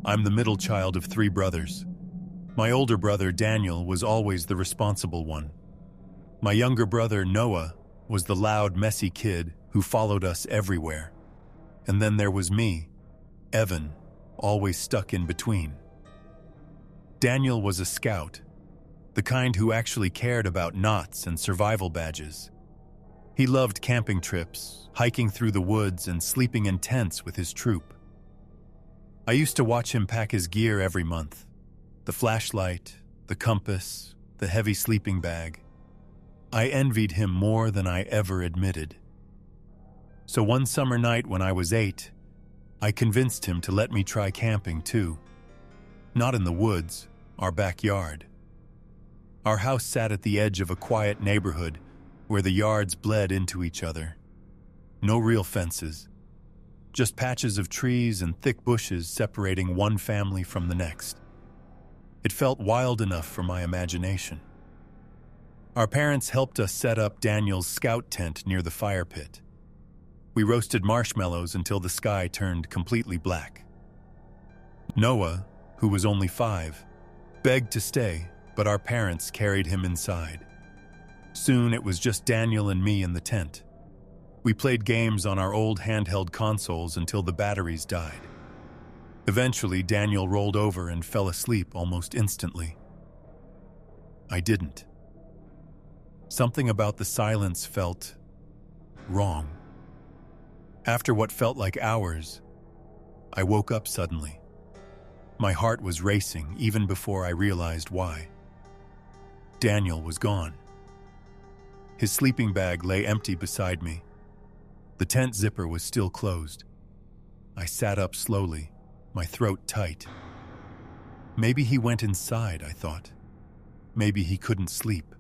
I'm the middle child of 3 brothers. My older brother, Daniel, was always the responsible one. My younger brother, Noah, was the loud, messy kid who followed us everywhere. And then there was me, Evan, always stuck in between. Daniel was a scout, the kind who actually cared about knots and survival badges. He loved camping trips, hiking through the woods, and sleeping in tents with his troop. I used to watch him pack his gear every month: the flashlight, the compass, the heavy sleeping bag. I envied him more than I ever admitted. So one summer night when I was 8, I convinced him to let me try camping too. Not in the woods, our backyard. Our house sat at the edge of a quiet neighborhood where the yards bled into each other. No real fences, just patches of trees and thick bushes separating one family from the next. It felt wild enough for my imagination. Our parents helped us set up Daniel's scout tent near the fire pit. We roasted marshmallows until the sky turned completely black. Noah, who was only 5, begged to stay, but our parents carried him inside. Soon it was just Daniel and me in the tent. We played games on our old handheld consoles until the batteries died. Eventually, Daniel rolled over and fell asleep almost instantly. I didn't. Something about the silence felt wrong. After what felt like hours, I woke up suddenly. My heart was racing even before I realized why. Daniel was gone. His sleeping bag lay empty beside me. The tent zipper was still closed. I sat up slowly, my throat tight. Maybe he went inside, I thought. Maybe he couldn't sleep.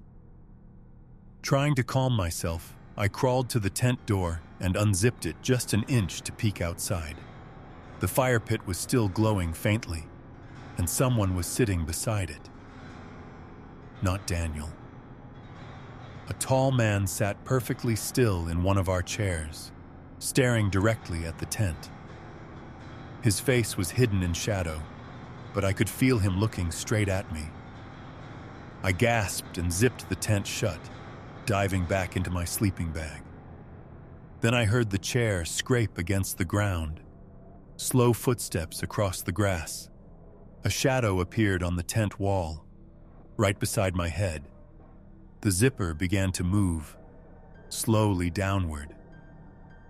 Trying to calm myself, I crawled to the tent door and unzipped it just an inch to peek outside. The fire pit was still glowing faintly, and someone was sitting beside it. Not Daniel. A tall man sat perfectly still in one of our chairs, staring directly at the tent. His face was hidden in shadow, but I could feel him looking straight at me. I gasped and zipped the tent shut, diving back into my sleeping bag. Then I heard the chair scrape against the ground. Slow footsteps across the grass. A shadow appeared on the tent wall, right beside my head. The zipper began to move, slowly downward.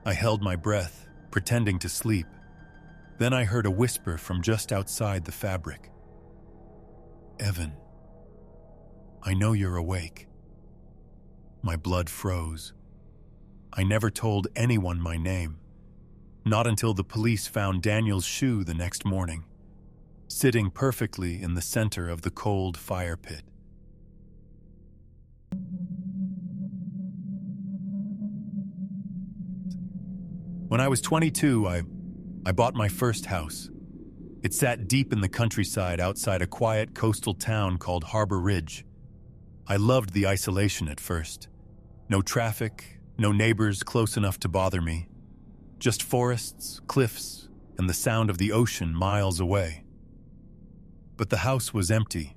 I held my breath, pretending to sleep. Then I heard a whisper from just outside the fabric. "Evan, I know you're awake." My blood froze. I never told anyone my name, not until the police found Daniel's shoe the next morning, sitting perfectly in the center of the cold fire pit. When I was 22, I bought my first house. It sat deep in the countryside outside a quiet coastal town called Harbor Ridge. I loved the isolation at first. No traffic, no neighbors close enough to bother me. Just forests, cliffs, and the sound of the ocean miles away. But the house was empty.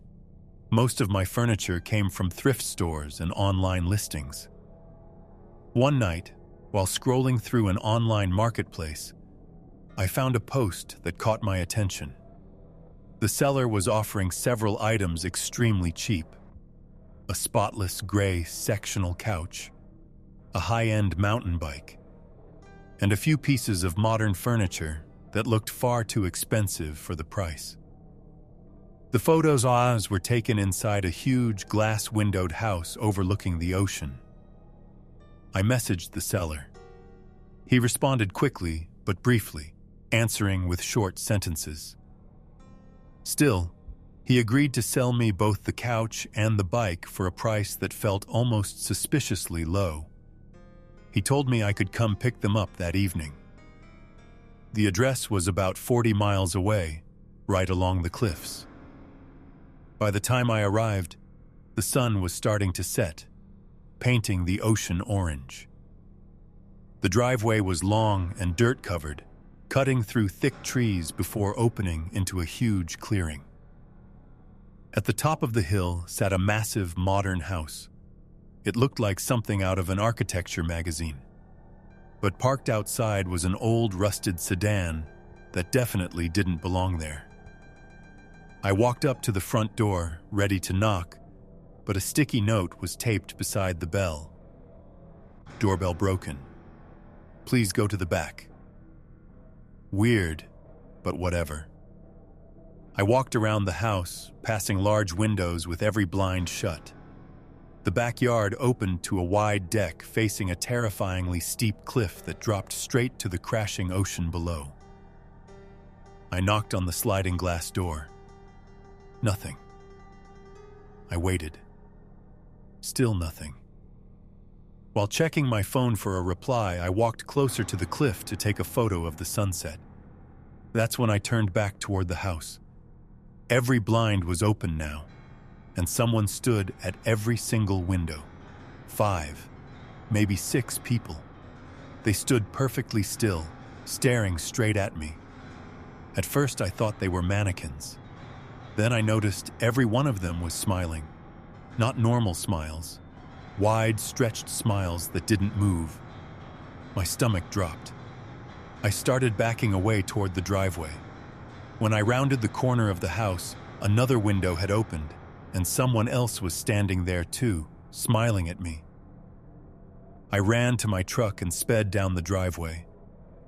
Most of my furniture came from thrift stores and online listings. One night, while scrolling through an online marketplace, I found a post that caught my attention. The seller was offering several items extremely cheap: a spotless gray sectional couch, a high-end mountain bike, and a few pieces of modern furniture that looked far too expensive for the price. The photos were taken inside a huge glass-windowed house overlooking the ocean. I messaged the seller. He responded quickly but briefly, answering with short sentences. Still, he agreed to sell me both the couch and the bike for a price that felt almost suspiciously low. He told me I could come pick them up that evening. The address was about 40 miles away, right along the cliffs. By the time I arrived, the sun was starting to set, painting the ocean orange. The driveway was long and dirt-covered, cutting through thick trees before opening into a huge clearing. At the top of the hill sat a massive modern house. It looked like something out of an architecture magazine. But parked outside was an old rusted sedan that definitely didn't belong there. I walked up to the front door, ready to knock, but a sticky note was taped beside the bell. Doorbell broken. Please go to the back. Weird, but whatever. I walked around the house, passing large windows with every blind shut. The backyard opened to a wide deck facing a terrifyingly steep cliff that dropped straight to the crashing ocean below. I knocked on the sliding glass door. Nothing. I waited. Still nothing. While checking my phone for a reply, I walked closer to the cliff to take a photo of the sunset. That's when I turned back toward the house. Every blind was open now, and someone stood at every single window. 5, maybe 6 people. They stood perfectly still, staring straight at me. At first I thought they were mannequins. Then I noticed every one of them was smiling. Not normal smiles. Wide, stretched smiles that didn't move. My stomach dropped. I started backing away toward the driveway. When I rounded the corner of the house, another window had opened, and someone else was standing there too, smiling at me. I ran to my truck and sped down the driveway.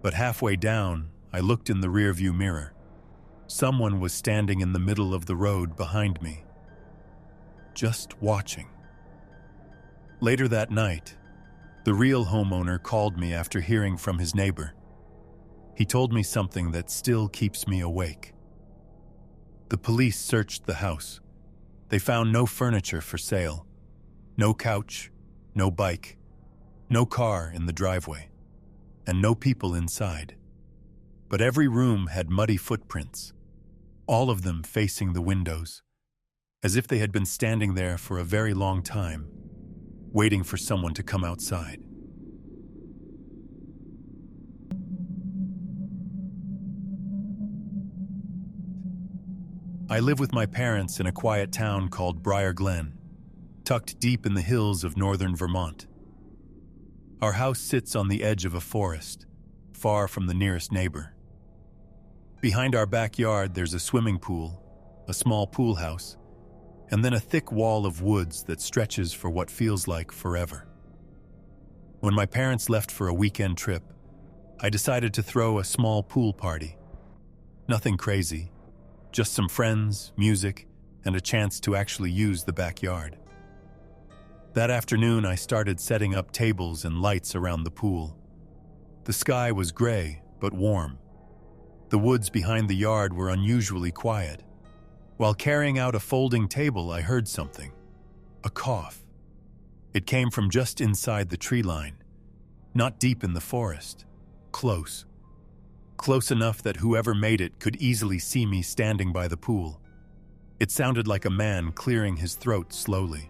But halfway down, I looked in the rearview mirror. Someone was standing in the middle of the road behind me, just watching. Later that night, the real homeowner called me after hearing from his neighbor. He told me something that still keeps me awake. The police searched the house. They found no furniture for sale, no couch, no bike, no car in the driveway, and no people inside. But every room had muddy footprints, all of them facing the windows, as if they had been standing there for a very long time, waiting for someone to come outside. I live with my parents in a quiet town called Briar Glen, tucked deep in the hills of northern Vermont. Our house sits on the edge of a forest, far from the nearest neighbor. Behind our backyard, there's a swimming pool, a small pool house, and then a thick wall of woods that stretches for what feels like forever. When my parents left for a weekend trip, I decided to throw a small pool party. Nothing crazy, just some friends, music, and a chance to actually use the backyard. That afternoon, I started setting up tables and lights around the pool. The sky was gray, but warm. The woods behind the yard were unusually quiet. While carrying out a folding table, I heard something. A cough. It came from just inside the tree line. Not deep in the forest. Close. Close enough that whoever made it could easily see me standing by the pool. It sounded like a man clearing his throat slowly.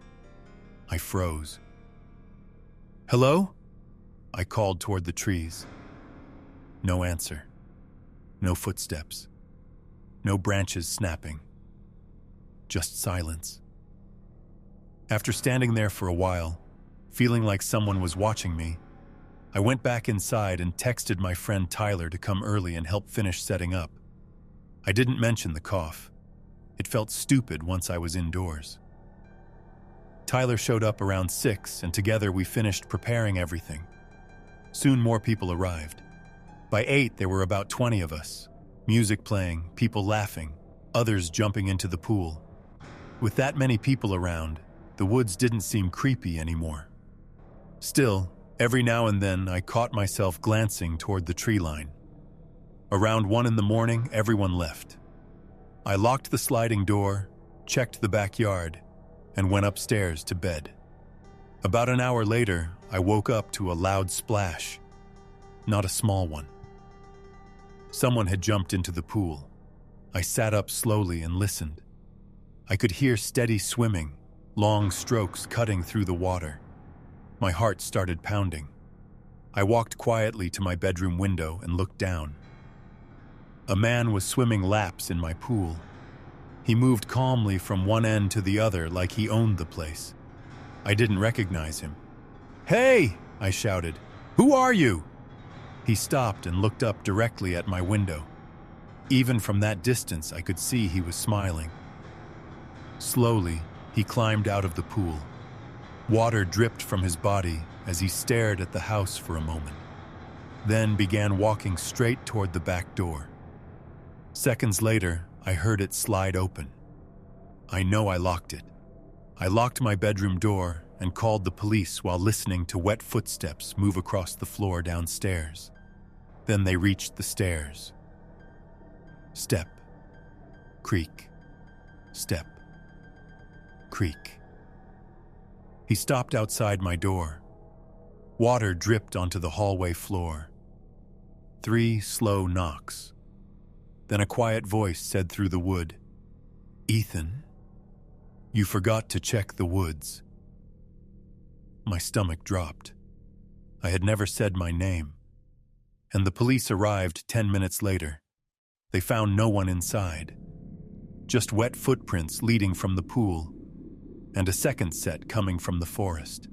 I froze. "Hello?" I called toward the trees. No answer. No footsteps. No branches snapping. Just silence. After standing there for a while, feeling like someone was watching me, I went back inside and texted my friend Tyler to come early and help finish setting up. I didn't mention the cough. It felt stupid once I was indoors. Tyler showed up around 6, and together we finished preparing everything. Soon more people arrived. By 8, there were about 20 of us. Music playing, people laughing, others jumping into the pool. With that many people around, the woods didn't seem creepy anymore. Still, every now and then I caught myself glancing toward the tree line. Around 1 in the morning, everyone left. I locked the sliding door, checked the backyard, and went upstairs to bed. About an hour later, I woke up to a loud splash. Not a small one. Someone had jumped into the pool. I sat up slowly and listened. I could hear steady swimming, long strokes cutting through the water. My heart started pounding. I walked quietly to my bedroom window and looked down. A man was swimming laps in my pool. He moved calmly from one end to the other like he owned the place. I didn't recognize him. "Hey!" I shouted. "Who are you?" He stopped and looked up directly at my window. Even from that distance, I could see he was smiling. Slowly, he climbed out of the pool. Water dripped from his body as he stared at the house for a moment, then began walking straight toward the back door. Seconds later, I heard it slide open. I know I locked it. I locked my bedroom door and called the police while listening to wet footsteps move across the floor downstairs. Then they reached the stairs. Step, creak, step, creak. He stopped outside my door. Water dripped onto the hallway floor. 3 slow knocks. Then a quiet voice said through the wood, "Ethan, you forgot to check the woods." My stomach dropped. I had never said my name. And the police arrived 10 minutes later. They found no one inside. Just wet footprints leading from the pool, and a second set coming from the forest.